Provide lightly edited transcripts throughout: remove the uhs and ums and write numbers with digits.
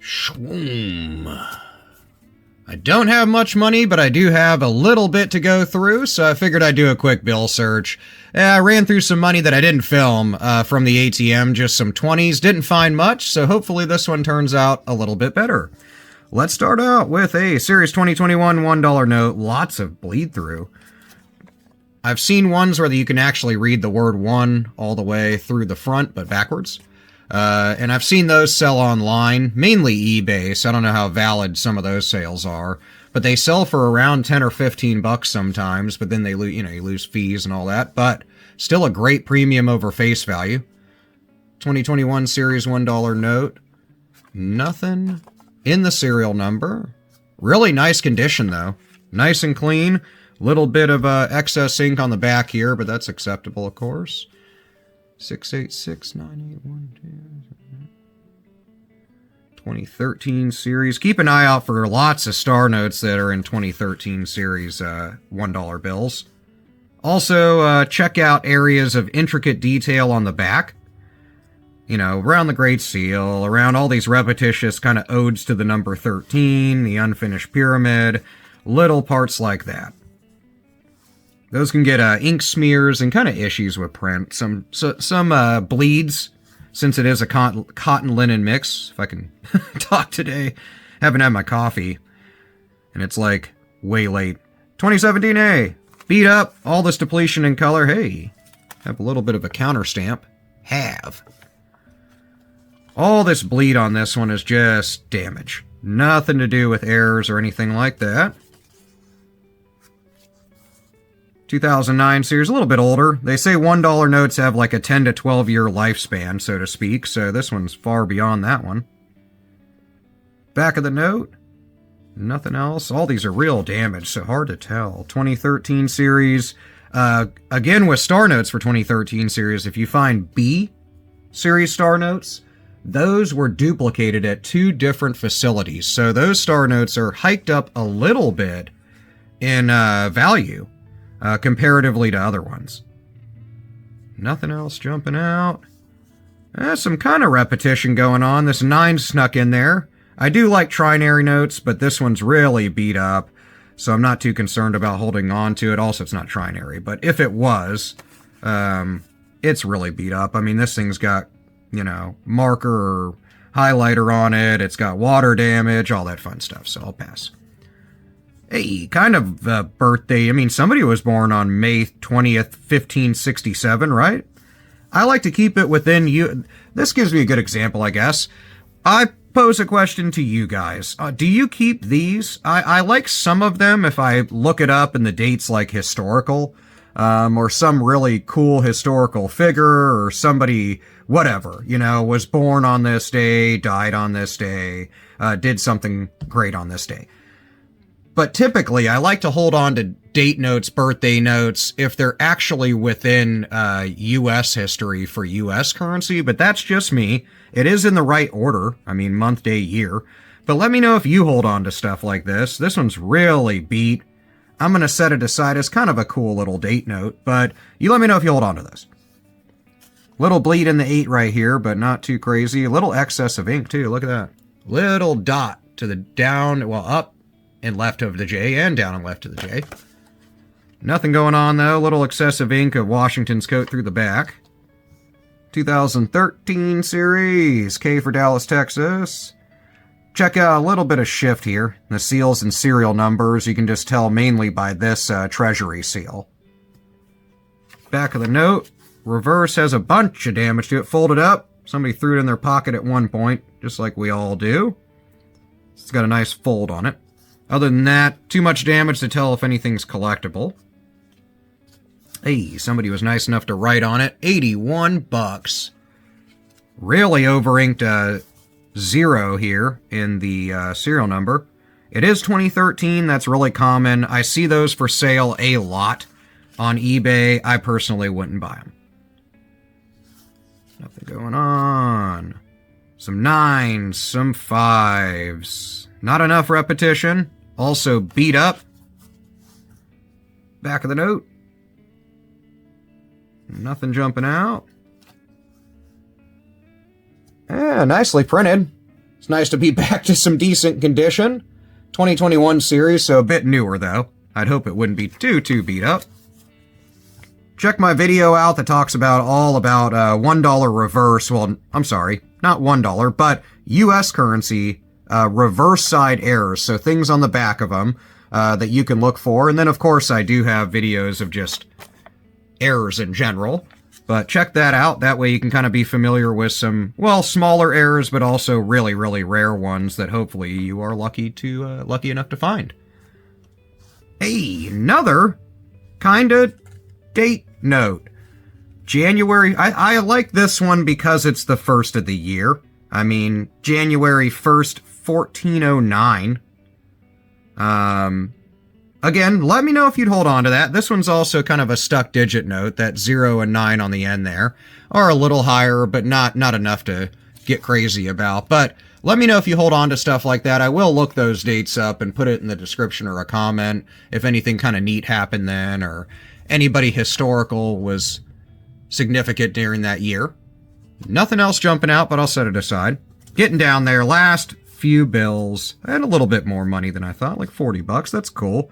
Shwoom. I don't have much money, but I do have a little bit to go through, so I figured I'd do a quick bill search. I ran through some money that I didn't film from the ATM, just some 20s. Didn't find much, so hopefully this one turns out a little bit better. Let's start out with a Series 2021 $1 note. Lots of bleed through. I've seen ones where you can actually read the word 1 all the way through the front, but backwards. And I've seen those sell online, mainly eBay, so I don't know how valid some of those sales are. But they sell for around 10 or 15 bucks sometimes, but then they lose, you lose fees and all that. But still a great premium over face value. 2021 Series $1 note. Nothing in the serial number. Really nice condition, though. Nice and clean. Little bit of excess ink on the back here, but that's acceptable, of course. 6869812. 2013 series. Keep an eye out for lots of star notes that are in 2013 series $1 bills. Also, check out areas of intricate detail on the back. You know, around the Great Seal, around all these repetitious kind of odes to the number 13, the unfinished pyramid, little parts like that. Those can get ink smears and kind of issues with print. Some bleeds, since it is a cotton linen mix. If I can talk today, haven't had my coffee, and it's like way late. 2017A, beat up, all this depletion in color. Hey, have a little bit of a counter stamp. Have. All this bleed on this one is just damage. Nothing to do with errors or anything like that. 2009 series, a little bit older. They say $1 notes have like a 10 to 12 year lifespan, so to speak, so this one's far beyond that one. Back of the note, nothing else. All these are real damage, so hard to tell. 2013 series, again with star notes for 2013 series, if you find B series star notes, those were duplicated at 2 different facilities, so those star notes are hiked up a little bit in value. Comparatively to other ones. Nothing else jumping out. Some kind of repetition going on. This 9 snuck in there. I do like trinary notes, but this one's really beat up, so I'm not too concerned about holding on to it. Also, it's not trinary, but if it was, it's really beat up. I mean, this thing's got, marker or highlighter on it. It's got water damage, all that fun stuff, so I'll pass. Hey, kind of birthday. I mean, somebody was born on May 20th, 1567, right? I like to keep it within you. This gives me a good example, I guess. I pose a question to you guys. Do you keep these? I like some of them if I look it up and the date's like historical, or some really cool historical figure, or somebody, whatever, was born on this day, died on this day, did something great on this day. But typically, I like to hold on to date notes, birthday notes, if they're actually within U.S. history for U.S. currency, but that's just me. It is in the right order. I mean, month, day, year. But let me know if you hold on to stuff like this. This one's really beat. I'm going to set it aside as kind of a cool little date note, but you let me know if you hold on to this. Little bleed in the 8 right here, but not too crazy. A little excess of ink, too. Look at that. Little dot to the down, well, up and left of the J, and down and left of the J. Nothing going on, though. Little excessive ink of Washington's coat through the back. 2013 series. K for Dallas, Texas. Check out a little bit of shift here. The seals and serial numbers, you can just tell mainly by this treasury seal. Back of the note. Reverse has a bunch of damage to it. Folded up. Somebody threw it in their pocket at one point, just like we all do. It's got a nice fold on it. Other than that, too much damage to tell if anything's collectible. Hey, somebody was nice enough to write on it. 81 bucks. Really over-inked 0 here in the serial number. It is 2013. That's really common. I see those for sale a lot on eBay. I personally wouldn't buy them. Nothing going on. Some 9s, some 5s. Not enough repetition. Also beat up. Back of the note. Nothing jumping out. Yeah, nicely printed. It's nice to be back to some decent condition. 2021 series, so a bit newer though. I'd hope it wouldn't be too beat up. Check my video out that talks about all about $1 reverse, well, I'm sorry, not $1, but US currency reverse side errors, so things on the back of them that you can look for. And then, of course, I do have videos of just errors in general. But check that out. That way you can kind of be familiar with some, well, smaller errors, but also really, really rare ones that hopefully you are lucky enough to find. Hey, another kind of date note. January, I like this one because it's the first of the year. I mean, January 1st, 1409. Again, let me know if you'd hold on to that. This one's also kind of a stuck digit note. That 0 and 9 on the end there are a little higher, but not enough to get crazy about. But let me know if you hold on to stuff like that. I will look those dates up and put it in the description or a comment if anything kind of neat happened then, or anybody historical was significant during that year. Nothing else jumping out, but I'll set it aside. Getting down there, last few bills. I had a little bit more money than I thought, like 40 bucks. That's cool.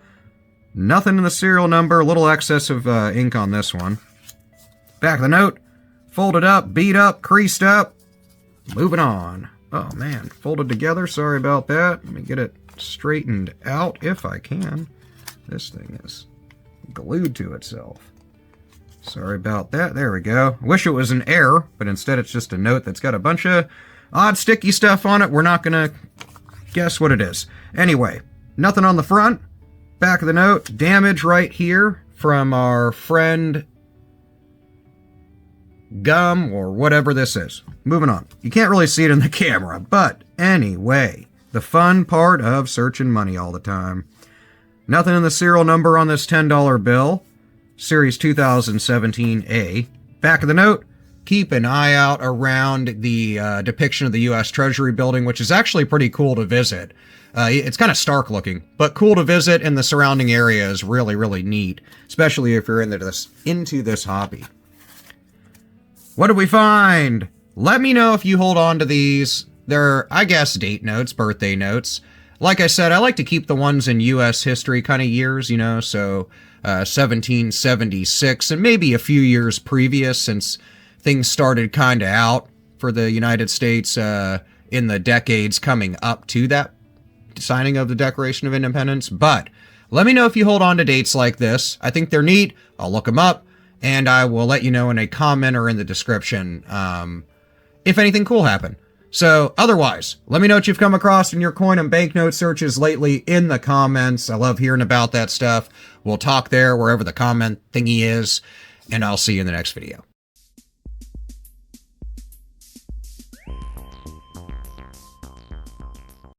Nothing in the serial number, a little excess of ink on this one. Back of the note, folded up, beat up, creased up. Moving on. Oh man, folded together, sorry about that. Let me get it straightened out if I can. This thing is glued to itself. Sorry about that, there we go. Wish it was an error, but instead it's just a note that's got a bunch of odd sticky stuff on it. We're not gonna guess what it is. Anyway, nothing on the front. Back of the note, damage right here from our friend Gum, or whatever this is. Moving on. You can't really see it in the camera, but anyway, the fun part of searching money all the time. Nothing in the serial number on this $10 bill. Series 2017A. Back of the note, keep an eye out around the depiction of the U.S. Treasury building, which is actually pretty cool to visit. It's kind of stark looking, but cool to visit, and the surrounding area is really, really neat, especially if you're into this hobby. What did we find? Let me know if you hold on to these. They're, I guess, date notes, birthday notes. Like I said, I like to keep the ones in U.S. history kind of years, you know, so 1776 and maybe a few years previous, since things started kind of out for the United States in the decades coming up to that signing of the Declaration of Independence. But let me know if you hold on to dates like this. I think they're neat. I'll look them up, and I will let you know in a comment or in the description if anything cool happened. So otherwise, let me know what you've come across in your coin and banknote searches lately in the comments. I love hearing about that stuff. We'll talk there wherever the comment thingy is, and I'll see you in the next video.